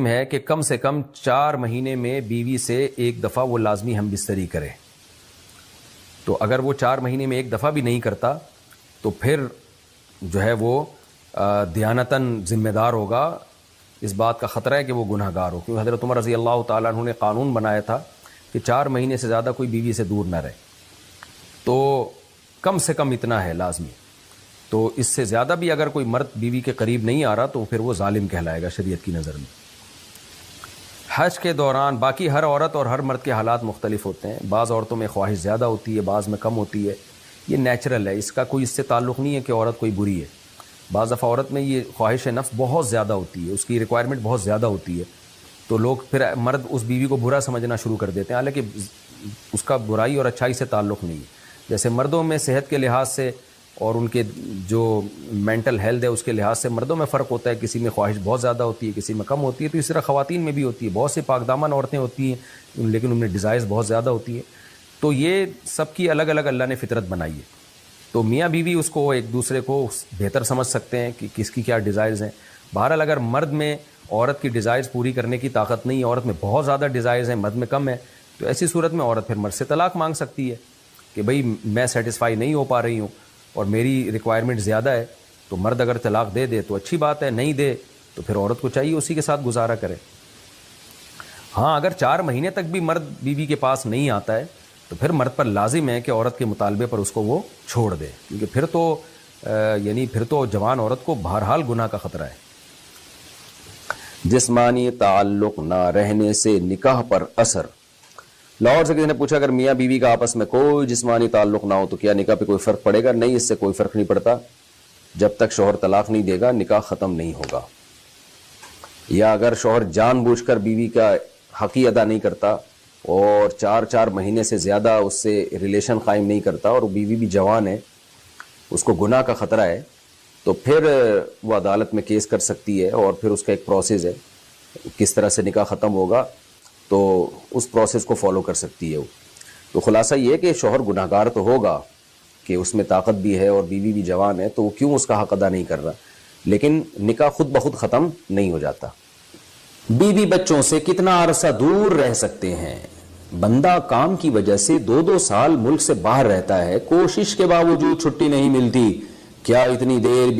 ہے کہ کم سے کم 4 مہینے میں بیوی سے ایک دفعہ وہ لازمی ہم بستری کرے. تو اگر وہ 4 مہینے میں ایک دفعہ بھی نہیں کرتا تو پھر جو ہے وہ دیانتاً ذمہ دار ہوگا. اس بات کا خطرہ ہے کہ وہ گناہ گار ہو، کیونکہ حضرت عمر رضی اللہ تعالیٰ عنہ نے قانون بنایا تھا کہ 4 مہینے سے زیادہ کوئی بیوی سے دور نہ رہے. تو کم سے کم اتنا ہے لازمی. تو اس سے زیادہ بھی اگر کوئی مرد بیوی کے قریب نہیں آ رہا تو پھر وہ ظالم کہلائے گا شریعت کی نظر میں. حج کے دوران باقی ہر عورت اور ہر مرد کے حالات مختلف ہوتے ہیں. بعض عورتوں میں خواہش زیادہ ہوتی ہے، بعض میں کم ہوتی ہے. یہ نیچرل ہے، اس کا کوئی اس سے تعلق نہیں ہے کہ عورت کوئی بری ہے. بعض دفعہ عورت میں یہ خواہش نفس بہت زیادہ ہوتی ہے، اس کی ریکوائرمنٹ بہت زیادہ ہوتی ہے، تو لوگ پھر مرد اس بیوی کو برا سمجھنا شروع کر دیتے ہیں، حالانکہ اس کا برائی اور اچھائی سے تعلق نہیں ہے. جیسے مردوں میں صحت کے لحاظ سے اور ان کے جو مینٹل ہیلتھ ہے اس کے لحاظ سے مردوں میں فرق ہوتا ہے، کسی میں خواہش بہت زیادہ ہوتی ہے، کسی میں کم ہوتی ہے. تو اس طرح خواتین میں بھی ہوتی ہے. بہت سی پاک دامن عورتیں ہوتی ہیں لیکن ان میں ڈیزائرز بہت زیادہ ہوتی ہے. تو یہ سب کی الگ الگ اللہ نے فطرت بنائی ہے. تو میاں بیوی اس کو ایک دوسرے کو بہتر سمجھ سکتے ہیں کہ کس کی کیا ڈیزائرز ہیں. بہرحال اگر مرد میں عورت کی ڈیزائرز پوری کرنے کی طاقت نہیں ہے، عورت میں بہت زیادہ ڈیزائرز ہیں، مرد میں کم ہے، تو ایسی صورت میں عورت پھر مرد سے طلاق مانگ سکتی ہے کہ بھئی میں سیٹسفائی نہیں ہو پا رہی ہوں اور میری ریکوائرمنٹ زیادہ ہے. تو مرد اگر طلاق دے تو اچھی بات ہے، نہیں دے تو پھر عورت کو چاہیے اسی کے ساتھ گزارا کرے. ہاں اگر 4 مہینے تک بھی مرد بیوی کے پاس نہیں آتا ہے تو پھر مرد پر لازم ہے کہ عورت کے مطالبے پر اس کو وہ چھوڑ دے، کیونکہ پھر تو جوان عورت کو بہرحال گناہ کا خطرہ ہے. جسمانی تعلق نہ رہنے سے نکاح پر اثر. لاہور سے کسی نے پوچھا اگر میاں بیوی کا آپس میں کوئی جسمانی تعلق نہ ہو تو کیا نکاح پہ کوئی فرق پڑے گا؟ نہیں، اس سے کوئی فرق نہیں پڑتا. جب تک شوہر طلاق نہیں دے گا نکاح ختم نہیں ہوگا. یا اگر شوہر جان بوجھ کر بیوی کا حق ہی ادا نہیں کرتا اور 4 مہینے سے زیادہ اس سے ریلیشن قائم نہیں کرتا اور بیوی بھی جوان ہے، اس کو گناہ کا خطرہ ہے، تو پھر وہ عدالت میں کیس کر سکتی ہے اور پھر اس کا ایک پروسیس ہے کس طرح سے نکاح ختم ہوگا، تو اس پروسیس کو فالو کر سکتی ہے وہ. تو خلاصہ یہ ہے کہ شوہر گناہ گار تو ہوگا کہ اس میں طاقت بھی ہے اور بیوی بھی جوان ہے، تو وہ کیوں اس کا حق ادا نہیں کر رہا، لیکن نکاح خود بخود ختم نہیں ہو جاتا. بیوی بچوں سے کتنا عرصہ دور رہ سکتے ہیں؟ بندہ کام کی وجہ سے 2 سال ملک سے باہر رہتا ہے، کوشش کے باوجود چھٹی نہیں ملتی. کیا اتنی دیر